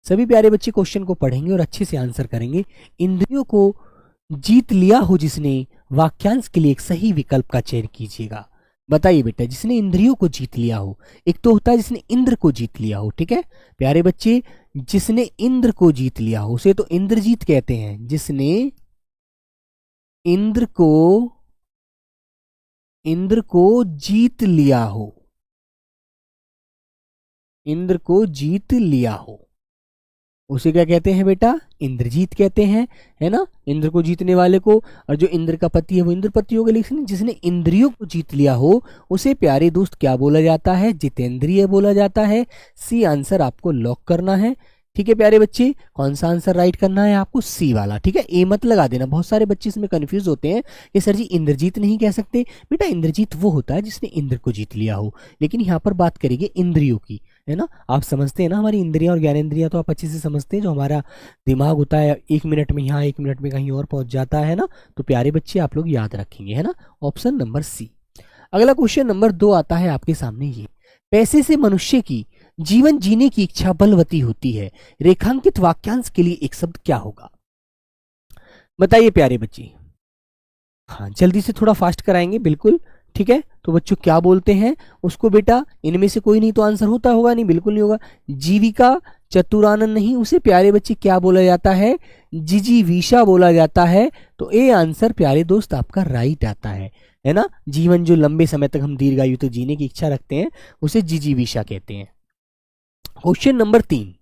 सभी प्यारे बच्चे क्वेश्चन को पढ़ेंगे और अच्छे से आंसर करेंगे। इंद्रियों को जीत लिया हो जिसने, वाक्यांश के लिए एक सही विकल्प का चयन कीजिएगा। बताइए बेटा, जिसने इंद्रियों को जीत लिया हो, एक तो होता है जिसने इंद्र को जीत लिया हो, ठीक है प्यारे बच्चे, जिसने इंद्र को जीत लिया हो उसे तो इंद्रजीत कहते हैं। जिसने इंद्र को जीत लिया हो, इंद्र को जीत लिया हो उसे क्या कहते हैं बेटा, इंद्रजीत कहते हैं, है ना, इंद्र को जीतने वाले को। और जो इंद्र का पति है वो इंद्रपति हो गया। लेकिन जिसने इंद्रियों को जीत लिया हो उसे प्यारे दोस्त क्या बोला जाता है, जितेंद्रिय बोला जाता है। सी आंसर आपको लॉक करना है। ठीक है प्यारे बच्चे, कौन सा आंसर राइट करना है आपको, सी वाला, ठीक है। ए मत लगा देना, बहुत सारे बच्चे इसमें कंफ्यूज होते हैं कि सर जी इंद्रजीत नहीं कह सकते। बेटा इंद्रजीत वो होता है जिसने इंद्र को जीत लिया हो, लेकिन यहाँ पर बात करेंगे इंद्रियों की, है ना। आप समझते हैं ना हमारी इंद्रियां और ज्ञानेंद्रियां, तो आप अच्छे से समझते हैं। जो हमारा दिमाग होता है 1 मिनट में यहाँ 1 मिनट में कहीं और पहुंच जाता है ना, तो प्यारे बच्चे आप लोग याद रखेंगे, है ना, ऑप्शन नंबर सी। अगला क्वेश्चन नंबर 2 आता है आपके सामने। ये पैसे से मनुष्य की जीवन जीने की इच्छा बलवती होती है, रेखांकित वाक्यांश के लिए एक शब्द क्या होगा। बताइए प्यारे बच्चे। हाँ जल्दी से थोड़ा फास्ट कराएंगे, बिल्कुल ठीक है। तो बच्चों क्या बोलते हैं उसको बेटा, इनमें से कोई नहीं तो आंसर होता होगा, नहीं बिल्कुल नहीं होगा। जीविका चतुरानंद नहीं, उसे प्यारे बच्चे क्या बोला जाता है, जिजीविषा बोला जाता है। तो ए आंसर प्यारे दोस्त आपका राइट आता है ना। जीवन जो लंबे समय तक हम दीर्घायु तक जीने की इच्छा रखते हैं उसे जिजीविषा कहते हैं। क्वेश्चन नंबर 3,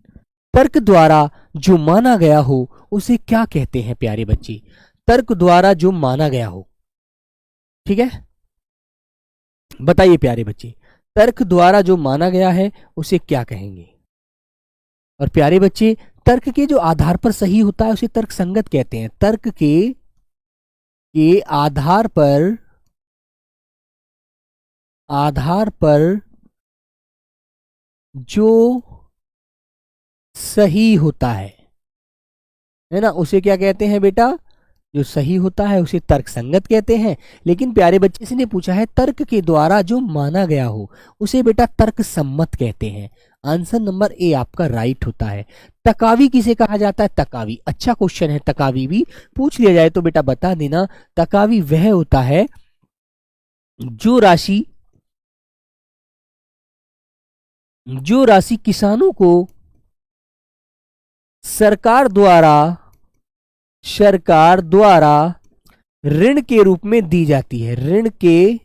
तर्क द्वारा जो माना गया हो उसे क्या कहते हैं प्यारे बच्चे। तर्क द्वारा जो माना गया हो, ठीक है, बताइए प्यारे बच्चे, तर्क द्वारा जो माना गया है उसे क्या कहेंगे। और प्यारे बच्चे तर्क के जो आधार पर सही होता है उसे तर्क संगत कहते हैं। तर्क के आधार पर जो सही होता है ना, उसे क्या कहते हैं बेटा, जो सही होता है उसे तर्क संगत कहते हैं। लेकिन प्यारे बच्चे से ने पूछा है तर्क के द्वारा जो माना गया हो उसे बेटा तर्क सम्मत कहते हैं। आंसर नंबर ए आपका राइट होता है। तकावी किसे कहा जाता है, तकावी, अच्छा क्वेश्चन है, तकावी भी पूछ लिया जाए तो बेटा बता देना। तकावी वह होता है जो राशि किसानों को सरकार द्वारा ऋण के रूप में दी जाती है, ऋण के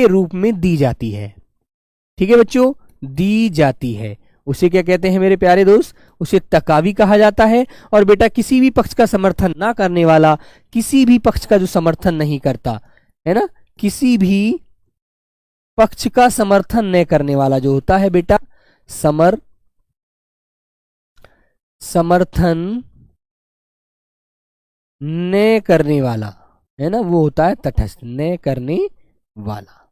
रूप में दी जाती है, ठीक है बच्चों, दी जाती है, उसे क्या कहते हैं मेरे प्यारे दोस्त, उसे तकावी कहा जाता है। और बेटा किसी भी पक्ष का समर्थन ना करने वाला, किसी भी पक्ष का जो समर्थन नहीं करता है ना, किसी भी पक्ष का समर्थन न करने वाला जो होता है बेटा, समर्थन न करने वाला, है ना, वो होता है तटस्थ, न करने वाला,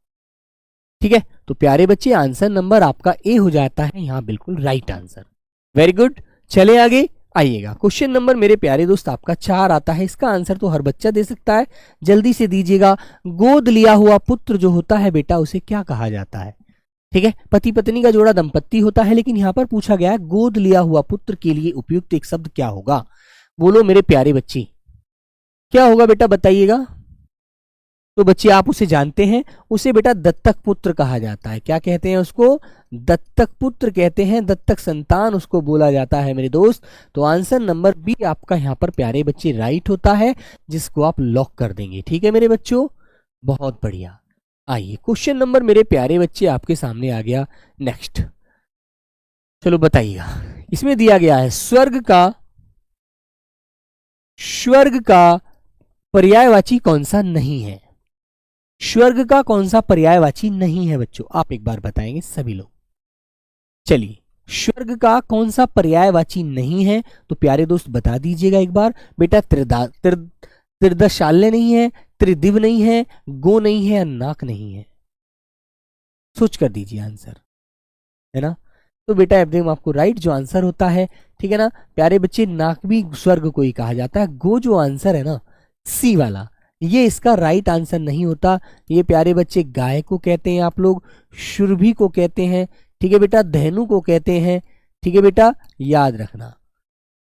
ठीक है। तो प्यारे बच्चे आंसर नंबर आपका ए हो जाता है यहां बिल्कुल राइट आंसर। वेरी गुड, चले आगे आइएगा। क्वेश्चन नंबर मेरे प्यारे दोस्त आपका 4 आता है। इसका आंसर तो हर बच्चा दे सकता है, जल्दी से दीजिएगा। गोद लिया हुआ पुत्र जो होता है बेटा उसे क्या कहा जाता है, ठीक है। पति पत्नी का जोड़ा दंपत्ति होता है, लेकिन यहां पर पूछा गया है गोद लिया हुआ पुत्र के लिए उपयुक्त एक शब्द क्या होगा। बोलो मेरे प्यारे बच्चे क्या होगा बेटा, बताइएगा। तो बच्चे आप उसे जानते हैं, उसे बेटा दत्तक पुत्र कहा जाता है। क्या कहते हैं उसको, दत्तक पुत्र कहते हैं, दत्तक संतान उसको बोला जाता है मेरे दोस्त। तो आंसर नंबर बी आपका यहाँ पर प्यारे बच्चे राइट होता है, जिसको आप लॉक कर देंगे, ठीक है मेरे बच्चों, बहुत बढ़िया। आइए क्वेश्चन नंबर मेरे प्यारे बच्चे आपके सामने आ गया नेक्स्ट। चलो बताइएगा, इसमें दिया गया है स्वर्ग का पर्यायवाची कौन सा नहीं है। स्वर्ग का कौन सा पर्यायवाची नहीं है बच्चों, आप एक बार बताएंगे सभी लोग। चलिए स्वर्ग का कौन सा पर्यायवाची नहीं है, तो प्यारे दोस्त बता दीजिएगा एक बार। बेटा त्रिदशाल्य नहीं है, त्रिदिव नहीं है, गो नहीं है, नाक नहीं है। सोच कर दीजिए आंसर, है ना। तो बेटा एकदम आपको राइट जो आंसर होता है, ठीक है ना प्यारे बच्चे, नाक भी स्वर्ग को ही कहा जाता है। गो जो आंसर है ना सी वाला, ये इसका राइट आंसर नहीं होता। ये प्यारे बच्चे गाय को कहते हैं आप लोग, सुरभि को कहते हैं, ठीक है बेटा, धेनु को कहते हैं, ठीक है बेटा, याद रखना।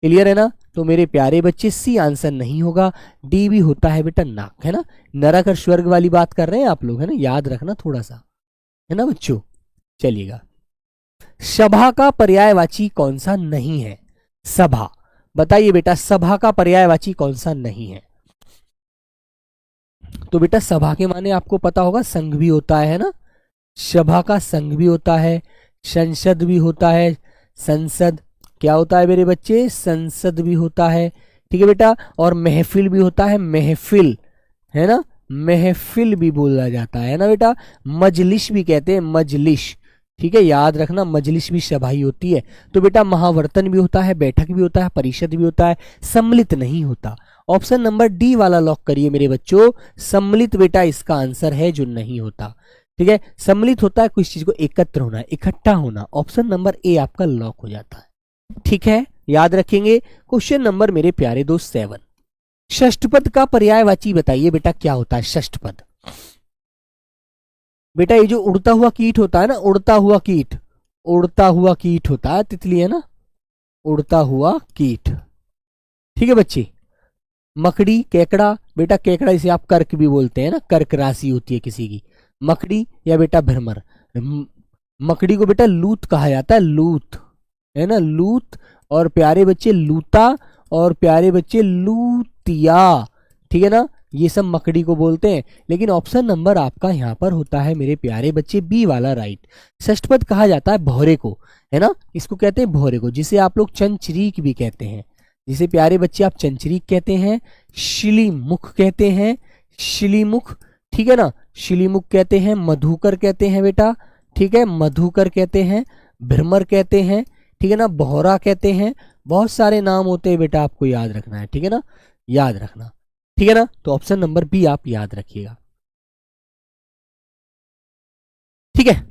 क्लियर है ना? तो मेरे प्यारे बच्चे सी आंसर नहीं होगा, डी भी होता है बेटा नाक, है ना? नरक और स्वर्ग वाली बात कर रहे हैं आप लोग, है ना? याद रखना थोड़ा सा, है ना बच्चों? चलिएगा, सभा का पर्यायवाची कौन सा नहीं है? सभा, बताइए बेटा, सभा का पर्यायवाची कौन सा नहीं है? तो बेटा सभा के माने आपको पता होगा, संघ भी होता है ना? सभा का संघ भी होता है, संसद भी होता है, संसद क्या होता है मेरे बच्चे? संसद भी होता है, ठीक है बेटा, और महफिल भी होता है, महफिल, है ना? महफिल भी बोला जाता है ना बेटा? मजलिस भी कहते हैं, मजलिस, ठीक है, याद रखना, मजलिस भी सभा ही होती है। तो बेटा महावर्तन भी होता है, बैठक भी होता है, परिषद भी होता है, सम्मिलित नहीं होता। ऑप्शन नंबर डी वाला लॉक करिए मेरे बच्चों, सम्मिलित बेटा इसका आंसर है जो नहीं होता, ठीक है? सम्मिलित होता है किसी चीज को एकत्र होना, इकट्ठा होना। ऑप्शन नंबर ए आपका लॉक हो जाता है, ठीक है, याद रखेंगे। क्वेश्चन नंबर मेरे प्यारे दोस्त 7, षष्ठपद का पर्यायवाची बताइए बेटा क्या होता है? षष्ठपद बेटा ये जो उड़ता हुआ कीट होता है ना, उड़ता हुआ कीट, उड़ता हुआ कीट होता है, तितली है ना, उड़ता हुआ कीट, ठीक है बच्चे। मकड़ी, केकड़ा, बेटा केकड़ा इसे आप कर्क भी बोलते हैं ना, कर्क राशि होती है किसी की, मकड़ी या बेटा भ्रमर। मकड़ी को बेटा लूत कहा जाता है, लूत, है ना, लूत, और प्यारे बच्चे लूता, और प्यारे बच्चे लूतिया, ठीक है ना, ये सब मकड़ी को बोलते हैं। लेकिन ऑप्शन नंबर आपका यहाँ पर होता है मेरे प्यारे बच्चे बी वाला राइट। षष्ठपद कहा जाता है भौरे को, है ना, इसको कहते हैं भौरे को, जिसे आप लोग चंचरीक भी कहते हैं, जिसे प्यारे बच्चे आप चंचरीक कहते हैं, शिलीमुख कहते हैं, शिलीमुख, ठीक है ना, शिलीमुख कहते हैं, मधुकर कहते हैं बेटा, ठीक है, मधुकर कहते हैं, भ्रमर कहते हैं, ठीक है ना, बहोरा कहते हैं, बहुत सारे नाम होते हैं बेटा, आपको याद रखना है, ठीक है ना, याद रखना, ठीक है ना? तो ऑप्शन नंबर बी आप याद रखिएगा, ठीक है।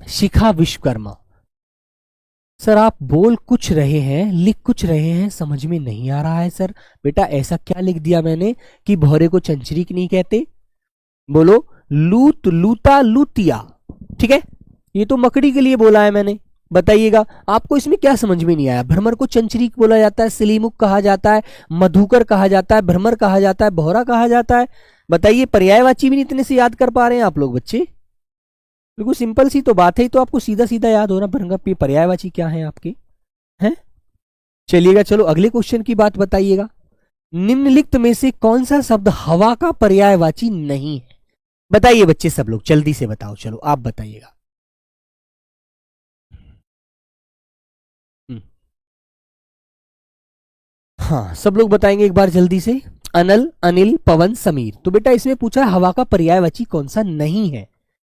शिखा विश्वकर्मा, सर आप बोल कुछ रहे हैं, लिख कुछ रहे हैं, समझ में नहीं आ रहा है सर। बेटा ऐसा क्या लिख दिया मैंने कि भौरे को चंचरीक नहीं कहते? बोलो, लूत, लूता, लूतिया, ठीक है, ये तो मकड़ी के लिए बोला है मैंने, बताइएगा आपको इसमें क्या समझ में नहीं आया? भ्रमर को चंचरीक बोला जाता है, सिलीमुख कहा जाता है, मधुकर कहा जाता है, भ्रमर कहा जाता है, भौरा कहा जाता है। बताइए पर्यायवाची भी नहीं इतने से याद कर पा रहे हैं आप लोग बच्चे? बिल्कुल सिंपल सी तो बात है, तो आपको सीधा सीधा याद होना भ्रमर पर्यायवाची क्या है आपके, हैं? चलिएगा, चलो अगले क्वेश्चन की बात बताइएगा। निम्नलिखित में से कौन सा शब्द हवा का पर्यायवाची नहीं है? बताइए बच्चे, सब लोग जल्दी से बताओ, चलो आप बताइएगा। हाँ सब लोग बताएंगे एक बार जल्दी से। अनल, अनिल, पवन, समीर। तो बेटा इसमें पूछा है हवा का पर्यायवाची कौन सा नहीं है,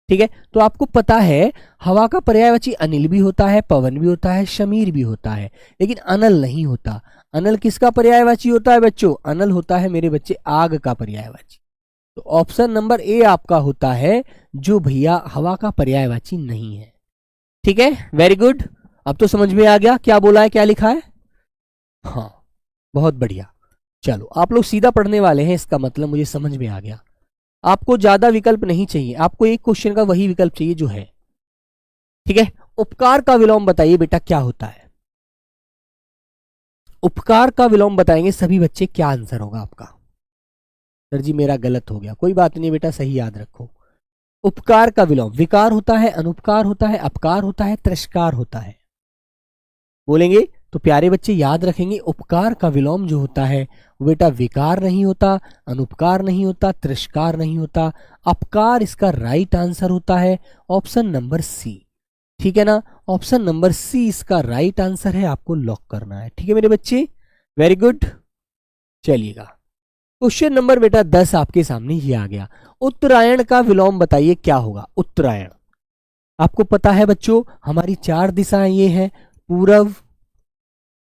ठीक है? तो आपको पता है हवा का पर्यायवाची अनिल भी होता है, पवन भी होता है, समीर भी होता है, लेकिन अनल नहीं होता। अनल किसका पर्यायवाची होता है बच्चों? अनल होता है मेरे बच्चे आग का पर्यायवाची। तो ऑप्शन नंबर ए आपका होता है जो भैया हवा का पर्यायवाची नहीं है, ठीक है, वेरी गुड। अब तो समझ में आ गया क्या बोला है, क्या लिखा है? हाँ बहुत बढ़िया। चलो आप लोग सीधा पढ़ने वाले हैं, इसका मतलब मुझे समझ में आ गया। आपको ज्यादा विकल्प नहीं चाहिए, आपको एक क्वेश्चन का वही विकल्प चाहिए जो है, ठीक है। उपकार का विलोम बताइए बेटा क्या होता है? उपकार का विलोम बताएंगे सभी बच्चे, क्या आंसर होगा आपका? सर जी मेरा गलत हो गया, कोई बात नहीं बेटा, सही याद रखो। उपकार का विलोम विकार होता है, अनुपकार होता है, अपकार होता है, तिरस्कार होता है। बोलेंगे तो प्यारे बच्चे याद रखेंगे, उपकार का विलोम जो होता है वो बेटा विकार नहीं होता, अनुपकार नहीं होता, तिरस्कार नहीं होता, अपकार इसका राइट आंसर होता है ऑप्शन नंबर सी, ठीक है ना, ऑप्शन नंबर सी इसका राइट आंसर है, आपको लॉक करना है, ठीक है मेरे बच्चे, वेरी गुड। चलिएगा क्वेश्चन नंबर बेटा 10 आपके सामने ही आ गया। उत्तरायण का विलोम बताइए क्या होगा? उत्तरायण आपको पता है बच्चों हमारी 4 दिशाएं ये हैं, पूर्व,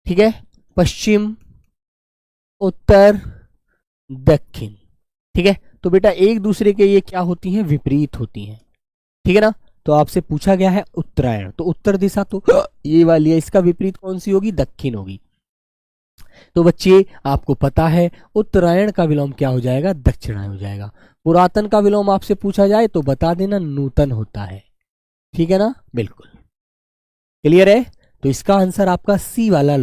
ठीक है, पश्चिम, उत्तर, दक्षिण, ठीक है। तो बेटा एक दूसरे के ये क्या होती हैं? विपरीत होती हैं, ठीक है ना। तो आपसे पूछा गया है उत्तरायण, तो उत्तर दिशा तो ये वाली है, इसका विपरीत कौन सी होगी? दक्षिण होगी। तो बच्चे आपको पता है उत्तरायण का विलोम क्या हो जाएगा, दक्षिणायन हो जाएगा। पुरातन का विलोम आपसे पूछा जाए तो बता देना नूतन होता है। ठीक है ना, बिल्कुल क्लियर है। तो इसका आंसर आपका सी वाला